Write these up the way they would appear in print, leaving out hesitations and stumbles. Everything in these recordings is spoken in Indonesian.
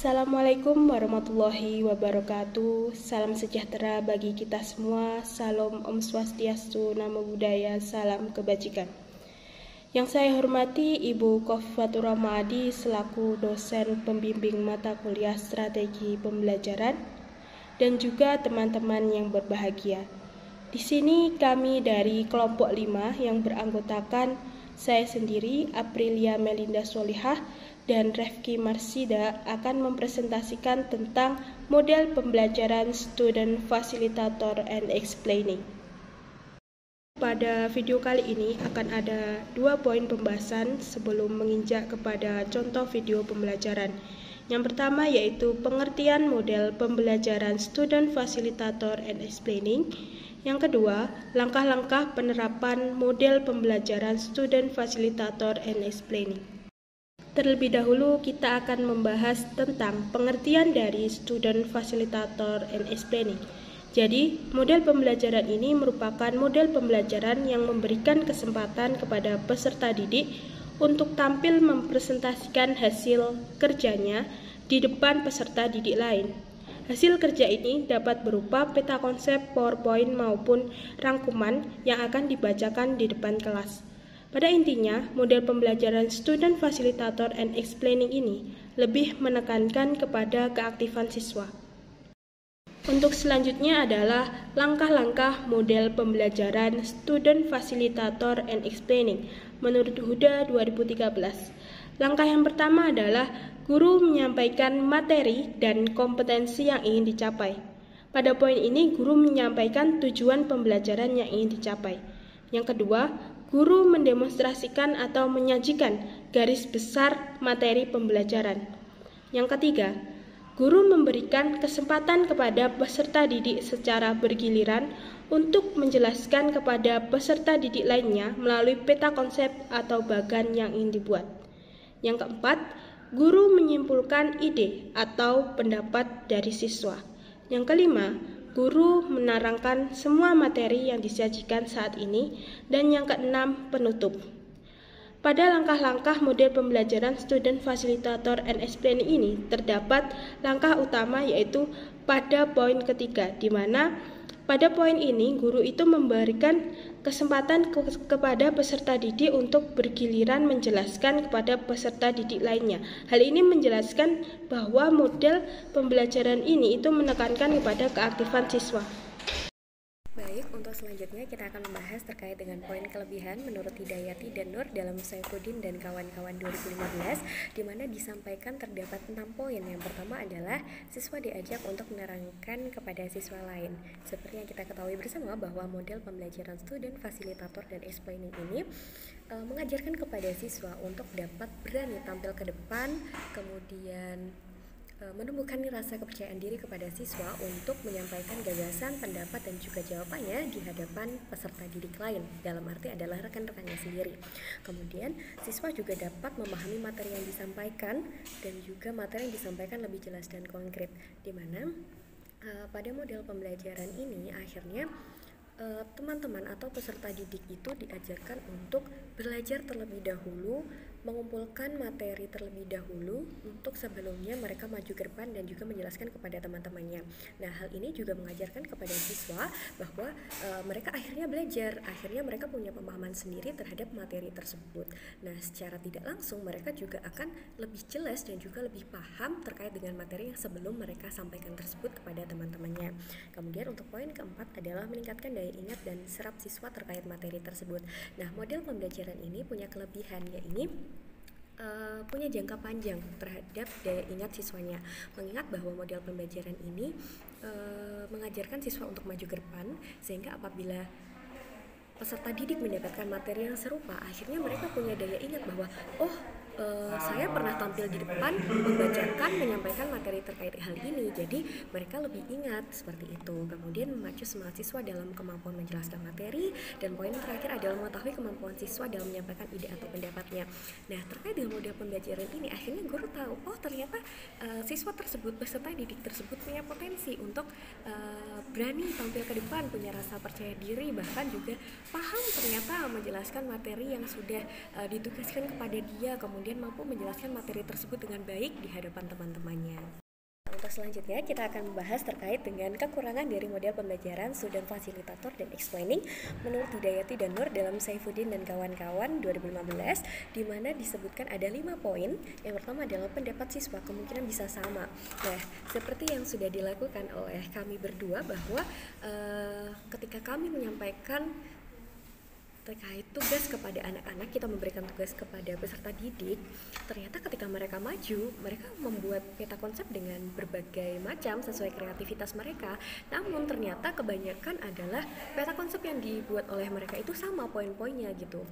Assalamualaikum warahmatullahi wabarakatuh. Salam sejahtera bagi kita semua. Salam Om Swastiastu, Namo Buddhaya, salam kebajikan. Yang saya hormati Ibu Khofifatur Rahma Adi selaku dosen pembimbing mata kuliah strategi pembelajaran dan juga teman-teman yang berbahagia. Di sini kami dari kelompok 5 yang beranggotakan saya sendiri, Aprilia Melinda Solihah, dan Refki Marsida akan mempresentasikan tentang model pembelajaran Student Facilitator and Explaining. Pada video kali ini akan ada 2 poin pembahasan sebelum menginjak kepada contoh video pembelajaran. Yang pertama yaitu pengertian model pembelajaran Student Facilitator and Explaining. Yang kedua, langkah-langkah penerapan model pembelajaran Student Facilitator and Explaining. Terlebih dahulu kita akan membahas tentang pengertian dari Student Facilitator and Explaining. Jadi, model pembelajaran ini merupakan model pembelajaran yang memberikan kesempatan kepada peserta didik untuk tampil mempresentasikan hasil kerjanya di depan peserta didik lain. Hasil kerja ini dapat berupa peta konsep, PowerPoint maupun rangkuman yang akan dibacakan di depan kelas. Pada intinya, model pembelajaran Student Facilitator and Explaining ini lebih menekankan kepada keaktifan siswa. Untuk selanjutnya adalah langkah-langkah model pembelajaran Student Facilitator and Explaining menurut Huda 2013. Langkah yang pertama adalah guru menyampaikan materi dan kompetensi yang ingin dicapai. Pada poin ini, guru menyampaikan tujuan pembelajaran yang ingin dicapai. Yang kedua, guru mendemonstrasikan atau menyajikan garis besar materi pembelajaran. Yang ketiga, guru memberikan kesempatan kepada peserta didik secara bergiliran untuk menjelaskan kepada peserta didik lainnya melalui peta konsep atau bagan yang ingin dibuat. Yang keempat, guru menyimpulkan ide atau pendapat dari siswa. Yang kelima, guru menerangkan semua materi yang disajikan saat ini. Dan yang keenam, penutup. Pada langkah-langkah model pembelajaran Student Facilitator and Explaining ini terdapat langkah utama yaitu pada poin ketiga, di mana pada poin ini guru itu memberikan kesempatan kepada peserta didik untuk bergiliran menjelaskan kepada peserta didik lainnya. Hal ini menjelaskan bahwa model pembelajaran ini itu menekankan kepada keaktifan siswa. Baik, untuk selanjutnya kita akan membahas terkait dengan poin kelebihan menurut Hidayati dan Nur dalam Saifuddin dan kawan-kawan 2015, di mana disampaikan terdapat 6 poin. Yang pertama adalah siswa diajak untuk menerangkan kepada siswa lain. Seperti yang kita ketahui bersama bahwa model pembelajaran Student Facilitator dan Explaining ini mengajarkan kepada siswa untuk dapat berani tampil ke depan, kemudian menumbuhkan rasa kepercayaan diri kepada siswa untuk menyampaikan gagasan, pendapat, dan juga jawabannya di hadapan peserta didik lain, dalam arti adalah rekan-rekannya sendiri. Kemudian, siswa juga dapat memahami materi yang disampaikan dan juga materi yang disampaikan lebih jelas dan konkret, di mana pada model pembelajaran ini akhirnya teman-teman atau peserta didik itu diajarkan untuk belajar terlebih dahulu, mengumpulkan materi terlebih dahulu untuk sebelumnya mereka maju ke depan dan juga menjelaskan kepada teman-temannya. Nah, hal ini juga mengajarkan kepada siswa bahwa mereka akhirnya belajar, akhirnya mereka punya pemahaman sendiri terhadap materi tersebut. Nah, secara tidak langsung mereka juga akan lebih jelas dan juga lebih paham terkait dengan materi yang sebelum mereka sampaikan tersebut kepada teman-temannya. Kemudian untuk poin keempat adalah meningkatkan daya ingat dan serap siswa terkait materi tersebut. Nah, model pembelajaran ini punya kelebihan, yaitu punya jangka panjang terhadap daya ingat siswanya, mengingat bahwa model pembelajaran ini mengajarkan siswa untuk maju ke depan, sehingga apabila peserta didik mendapatkan materi yang serupa, akhirnya mereka punya daya ingat bahwa saya pernah tampil di depan membacakan, menyampaikan materi terkait hal ini, jadi mereka lebih ingat seperti itu. Kemudian memacu semangat siswa dalam kemampuan menjelaskan materi, dan poin terakhir adalah mengetahui kemampuan siswa dalam menyampaikan ide atau pendapatnya. Nah, terkait dengan model pembelajaran ini, akhirnya guru tahu, ternyata siswa tersebut, peserta didik tersebut punya potensi untuk berani tampil ke depan, punya rasa percaya diri, bahkan juga paham ternyata menjelaskan materi yang sudah ditugaskan kepada dia. Kemudian kemudian mampu menjelaskan materi tersebut dengan baik di hadapan teman-temannya. Untuk selanjutnya kita akan membahas terkait dengan kekurangan dari model pembelajaran student facilitator dan explaining menurut Hidayati dan Nur dalam Saifuddin dan kawan-kawan 2015, di mana disebutkan ada 5 poin. Yang pertama adalah pendapat siswa kemungkinan bisa sama. Nah, seperti yang sudah dilakukan oleh kami berdua bahwa ketika kami menyampaikan terkait tugas kepada anak-anak, kita memberikan tugas kepada peserta didik, ternyata ketika mereka maju, mereka membuat peta konsep dengan berbagai macam sesuai kreativitas mereka, namun ternyata kebanyakan adalah peta konsep yang dibuat oleh mereka itu sama poin-poinnya gitu.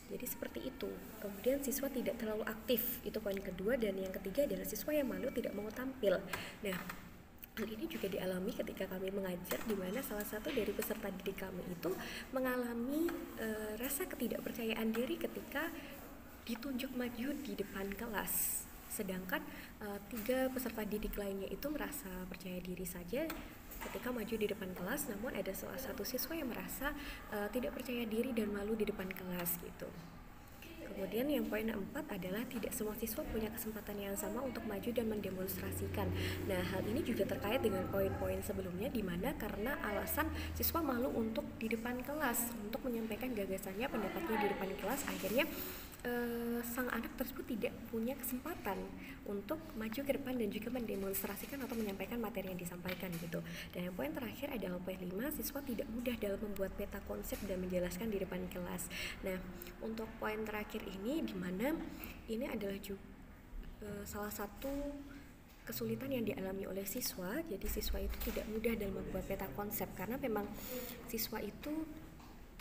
Jadi seperti itu. Kemudian siswa tidak terlalu aktif, itu poin kedua. Dan yang ketiga adalah siswa yang malu tidak mau tampil. Nah, hal ini juga dialami ketika kami mengajar, di mana salah satu dari peserta didik kami itu mengalami rasa ketidakpercayaan diri ketika ditunjuk maju di depan kelas. Sedangkan 3 peserta didik lainnya itu merasa percaya diri saja ketika maju di depan kelas, namun ada salah satu siswa yang merasa tidak percaya diri dan malu di depan kelas gitu. Kemudian yang poin 4 adalah tidak semua siswa punya kesempatan yang sama untuk maju dan mendemonstrasikan. Nah, hal ini juga terkait dengan poin-poin sebelumnya, di mana karena alasan siswa malu untuk di depan kelas, untuk menyampaikan gagasannya, pendapatnya di depan kelas, akhirnya sang anak tersebut tidak punya kesempatan untuk maju ke depan dan juga mendemonstrasikan atau menyampaikan materi yang disampaikan gitu. Dan yang poin terakhir adalah poin 5, siswa tidak mudah dalam membuat peta konsep dan menjelaskan di depan kelas. Nah, untuk poin terakhir ini, di mana ini adalah juga salah satu kesulitan yang dialami oleh siswa. Jadi siswa itu tidak mudah dalam membuat peta konsep karena memang siswa itu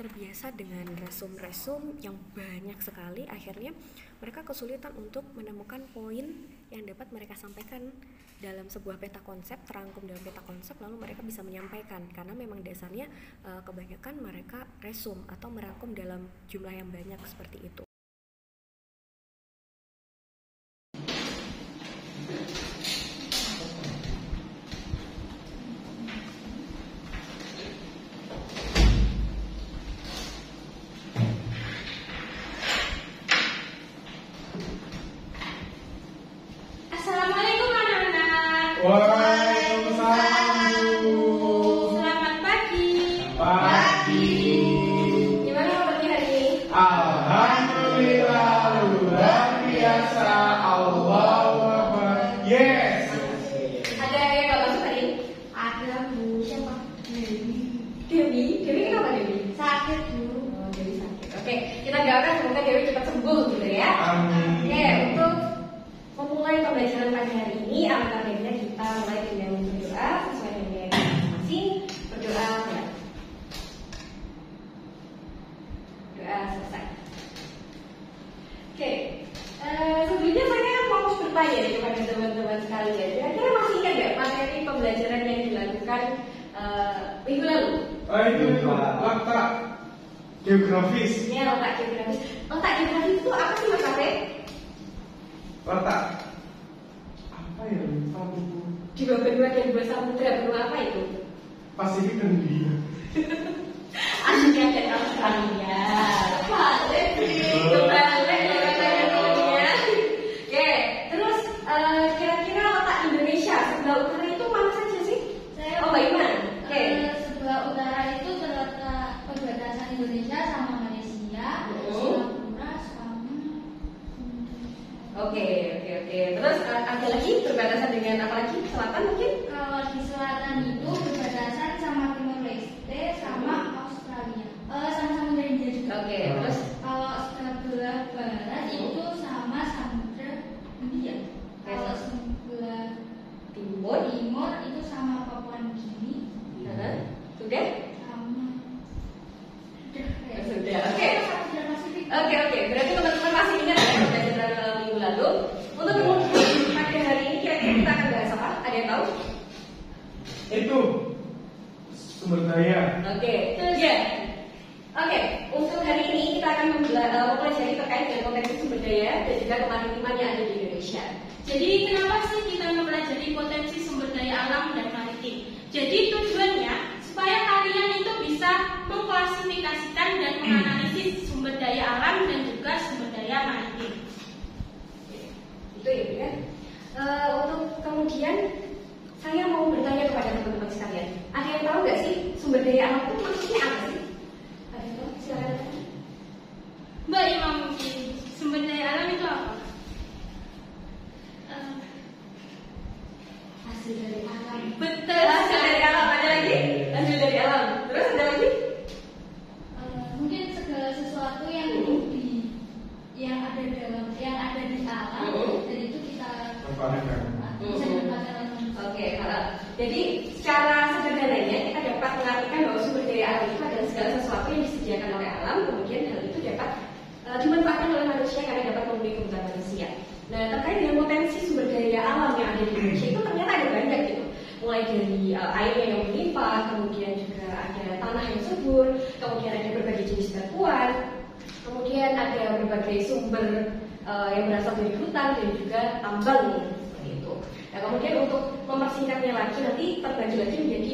terbiasa dengan resum-resum yang banyak sekali, akhirnya mereka kesulitan untuk menemukan poin yang dapat mereka sampaikan dalam sebuah peta konsep, terangkum dalam peta konsep, lalu mereka bisa menyampaikan karena memang dasarnya kebanyakan mereka resum atau merangkum dalam jumlah yang banyak seperti itu. Waalaikumsalam. Selamat pagi. Pagi. Gimana kabarnya hari ini? Alhamdulillah, luar biasa. Allahu Akbar. Yes. Ada yang nggak masuk tadi? Ada Bu, siapa? Dewi kenapa Dewi? Sakit Bu. Oh, Dewi sakit. Oke, kita doakan semoga Dewi cepat sembuh gitu ya. Amin. Oke, untuk memulai pembelajaran pada hari ini, alangkah baiknya kita mulai dengan berdoa sesuai dengan gaya masing-masing. Berdoa ya. Doa selesai. Oke, sebelumnya saya mau bertanya nih kepada teman-teman sekalian. Kira-kira masih ingat nggak materi pembelajaran yang dilakukan minggu lalu? Itu letak geografis. Ini letak geografis. Letak geografis itu apa sih Mas Ate? Letak apa ya? Lupa buku. Di bawah benua dan dua samudra, benua apa itu? Pasifik dan India. Asia dan Australia. Balik kebalik katanya. Oke, terus kira-kira letak Indonesia sebelah utara itu mana saja sih? Oh, Mbak Iman. Oke. Sebelah utara itu terletak perbatasan Indonesia sama Malaysia, Singapura sama Oke. Terus ada lagi berbatasan dengan apa lagi? Selatan mungkin? kalau di selatan itu berbatasan sama Timor Leste sama Australia. Sama Samudra Hindia juga. Oke, terus Kalau sebelah barat itu sama Samudra Hindia. Kalau sebelah timur. timur itu sama Papua Nugini. Sudah? Sama Sudah. Oke. Samudra Pasifik. Oke. Berarti teman-teman masih ingat ya pembelajaran minggu lalu. Untuk kemudian pada hari ini kira-kira kita akan bahas apa? Ada yang tahu? Itu sumber daya. Oke. Ya. Oke. Untuk hari ini kita akan mempelajari terkait dengan potensi sumber daya dan juga kemaritiman yang ada di Indonesia. Jadi kenapa sih kita mempelajari potensi sumber daya alam dan maritim? Jadi tujuannya supaya kalian itu bisa mengklasifikasikan dan menganalisis sumber daya alam dan juga sumber daya maritim. Itu ya Bu ya. Untuk kemudian saya mau bertanya kepada teman-teman sekalian, ada yang tahu nggak sih sumber daya alam itu maksudnya apa sih? Ada yang tahu? Silakan. Mbak Imam, mungkin sumber daya alam itu apa? Hasil dari alam. Betul. Hasil dari alam, ada lagi? Hasil dari alam. Terus ada lagi? Mungkin segala sesuatu yang ada di alam dan itu kita bisa dapatkan oleh manusia. Oke, jadi secara sederhananya kita dapat mengartikan bahwa sumber daya alam itu adalah segala sesuatu yang disediakan oleh alam, kemudian hal itu dapat dimanfaatkan oleh manusia karena dapat memenuhi kebutuhan manusia. Nah, terkait dengan potensi sumber daya alam yang ada di Indonesia itu ternyata ada banyak gitu. Mulai dari airnya yang melimpah, kemudian juga ada tanah yang subur, kemudian ada berbagai jenis batuan, kemudian ada berbagai sumber yang berasal dari hutan dan juga tambang seperti itu. Nah, kemudian untuk mempersingkatnya lagi nanti terbagi lagi menjadi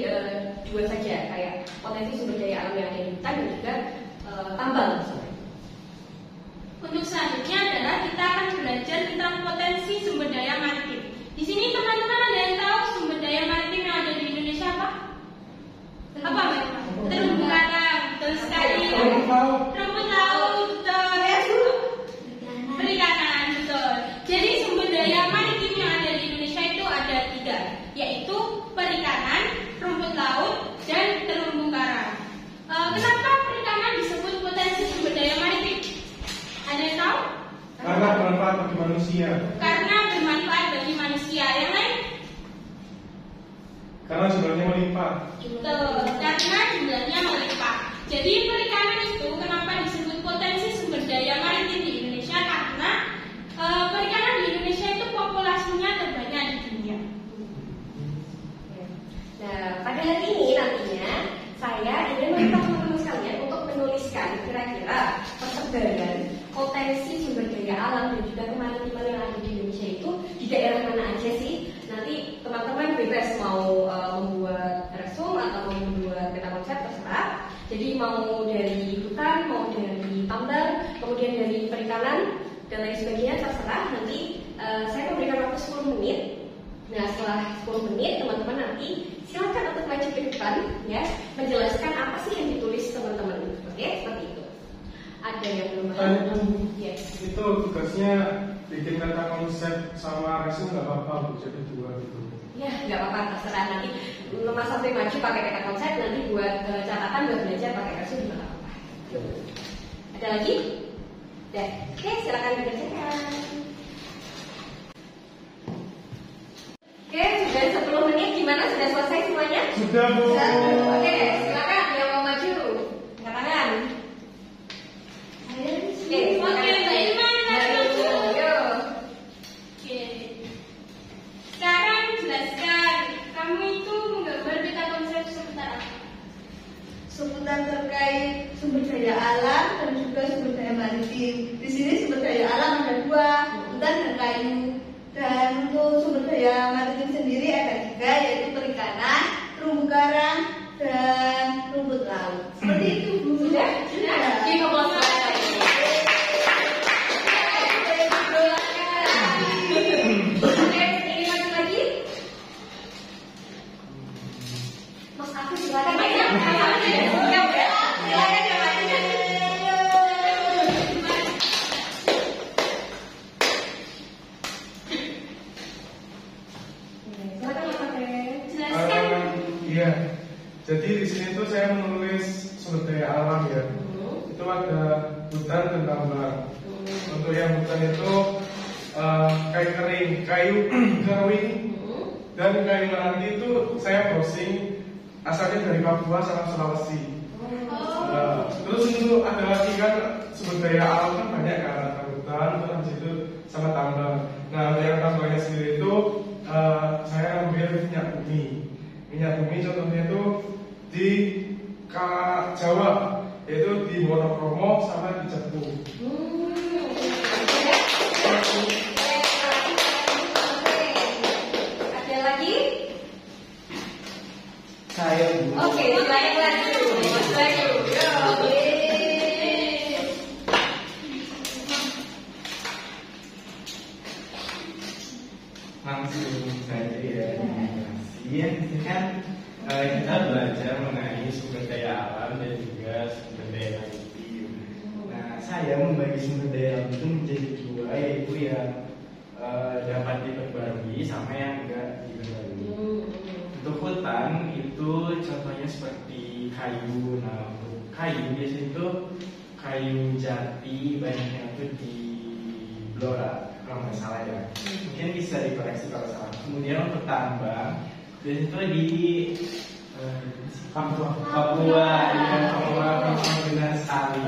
dua saja, kayak potensi sumber daya alam yang ada di hutan dan juga tambang. Untuk selanjutnya adalah kita akan belajar tentang potensi sumber daya maritim. Di sini teman-teman ada yang tahu sumber daya maritim yang ada di Indonesia apa? Apa Mbak? Terumbu karang, betul sekali. Rumput laut, betul. Perikanan, betul. Jadi sumber daya maritim yang ada di Indonesia itu ada 3, yaitu perikanan, rumput laut, dan terumbu karang. Kenapa perikanan disebut potensi sumber daya maritim? Ada yang tahu? Karena bermanfaat bagi manusia. Karena bermanfaat bagi manusia. Yang lain? Karena jumlahnya melimpah. Betul, karena jumlahnya melimpah. Jadi perikanan itu kenapa disebut potensi sumber daya maritim di Indonesia? Karena perikanan di Indonesia itu populasinya terbanyak di dunia. Nah, pada hari ini nantinya saya ingin meminta teman-teman sekalian untuk menuliskan kira-kira persebaran potensi sumber daya alam dan juga kemaritiman yang ada di Indonesia itu di daerah mana aja sih? Nanti teman-teman bebas mau membuat resume atau mau membuat peta konsep terserah. Jadi mau dari hutan, mau dari tambang, kemudian dari perikanan dan lain sebagainya terserah. Nanti saya memberikan waktu 10 menit. Nah, setelah 10 menit teman-teman nanti silakan untuk maju ke depan ya, menjelaskan apa sih yang ditulis teman-teman. Oke, seperti itu. Ada yang belum paham? Yes. Itu tugasnya bikin kata konsep sama resume nggak apa-apa, Bu, jadi 2 gitu. Ya, nggak apa-apa, terserah nanti. Mas sampai maju pakai kata konsep, nanti buat catatan, buat belajar pakai resume juga nggak apa-apa. Ada lagi? Udah. Oke, silakan dikerjakan. Oke, sudah 10 menit. Gimana? Sudah selesai semuanya? Sudah, Bu. Oke, silakan yang mau maju. Angkat tangan. Oke, Oke, Mbak Irma, Yo. Oke. Sekarang jelaskan, kamu itu menggambar peta konsep seputar apa? Seputar terkait sumber daya alam dan juga sumber daya maritim. Di sini sumber daya alam ada 2, hutan dan kayu. Dan untuk sumber daya maritim sendiri ada 3, yaitu perikanan, terumbu karang, dan rumput laut. Seperti itu, Bu. Sudah? Oke, kebetulan Oke, ini maju lagi. Mas aku silakan ya. Siap ya? Silakan ya, Mas. Silakan Mas Ade. Jelaskan. Iya. Jadi di sini tuh saya menulis sumber daya alam ya. Itu ada hutan dan tambang. Untuk yang hutan itu kayu kering, kayu kering dan kayu meranti itu saya browsing asalnya dari Papua sama Sulawesi. Terus untuk ada lagi kan sumber daya alam kan banyak kan, ada hutan, terus habis itu sama tambang. Nah, untuk yang tambangnya sendiri itu saya ambil minyak bumi. Minyak bumi contohnya itu di Jawa, yaitu di Wonokromo sama di Cepu. Ada lagi? Saya Oke, silakan lagi. saja ya. Iya, ini kan kita belajar mengenai sumber daya alam dan juga sumber daya maritim. Nah, saya membagi sumber daya alam itu menjadi dua, yaitu yang dapat diperbarui sama yang enggak diperbarui. Untuk hutan itu contohnya seperti kayu. Nah, untuk kayu biasanya itu kayu jati banyaknya itu di Blora kalau nggak salah ya. Mungkin bisa dikoreksi kalau salah. Kemudian untuk tambang biasanya itu di Papua, ya Papua benar sekali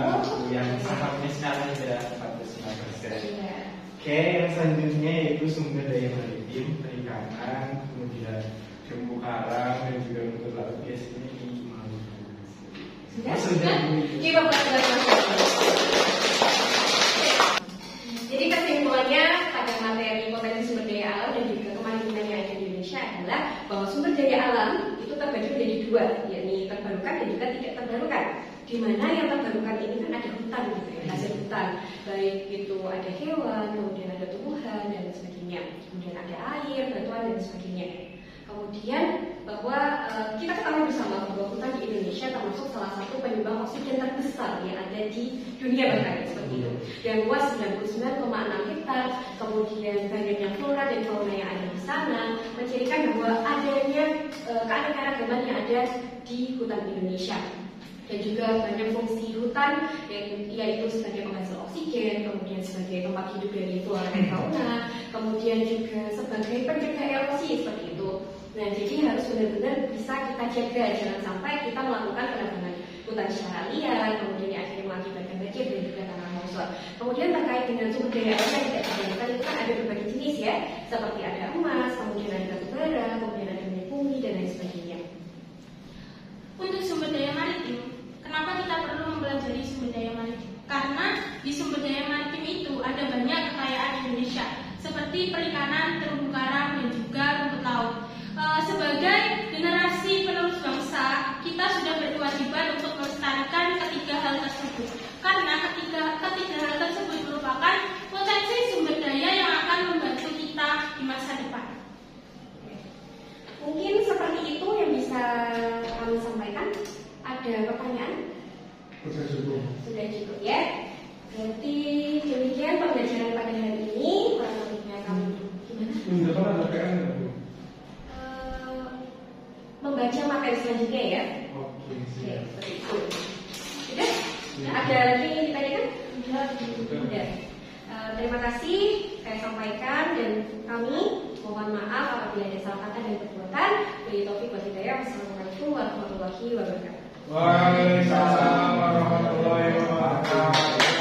yang sampahnya sekarang sudah 49%. Oke, yang selanjutnya yaitu sumber daya maritim, perikanan, kemudian terumbu karang dan juga rumput laut biasanya di Maluku. Sudah. Kita Jadi kesimpulannya pada materi potensi sumber daya alam dan juga kemaritiman yang ada di Indonesia adalah bahwa sumber daya alam itu terbagi menjadi dua, yakni terbarukan dan juga tidak terbarukan. Di mana yang terbarukan ini kan ada hutan gitu ya, hasil hutan, baik itu ada hewan, kemudian ada tumbuhan dan sebagainya, kemudian ada air, batuan dan sebagainya. Kemudian bahwa kita ketahui bersama bahwa hutan di Indonesia termasuk salah satu penyumbang oksigen terbesar yang ada di dunia bahkan seperti itu. Yang luas 99,6 hektar, kemudian banyaknya flora dan fauna yang ada di sana mencirikan bahwa adanya keanekaragaman yang ada di hutan Indonesia. Dan juga banyak fungsi hutan yaitu sebagai penghasil oksigen, kemudian sebagai tempat hidup dari flora dan fauna, kemudian juga sebagai pencegah erosi seperti itu. Nah, jadi harus benar-benar bisa kita jaga, jangan sampai kita melakukan penebangan hutan secara liar, kemudian akhirnya mengakibatkan banjir dan juga tanah longsor. Kemudian terkait dengan sumber daya alam yang tidak terbarukan itu kan ada berbagai jenis ya, seperti ada emas, kemudian ada batu bara, kemudian ada minyak bumi dan lain sebagainya. Untuk sumber daya maritim, kenapa kita perlu mempelajari sumber daya maritim? Karena di sumber daya maritim itu ada banyak kekayaan Indonesia, seperti perikanan, terumbu karang, dan juga rumput laut. Sebagai generasi penerus bangsa, kita sudah berkewajiban untuk melestarikan ketiga hal tersebut. Karena ketiga hal tersebut merupakan potensi sumber daya yang akan membantu kita di masa depan. Mungkin seperti itu yang bisa kami sampaikan. Ada pertanyaan? Sudah cukup ya. Berarti demikian pembelajaran pada hari ini. Kurang lebihnya kami gimana? Membaca materi selanjutnya ya. Oke, seperti itu. Sudah? Ada lagi yang ditanyakan? Sudah. Terima kasih saya sampaikan dan kami mohon maaf apabila ada salah kata dan perbuatan. Wabillahi taufiq wal hidayah. Wassalamualaikum warahmatullahi wabarakatuh. Waalaikumsalam warahmatullahi wabarakatuh.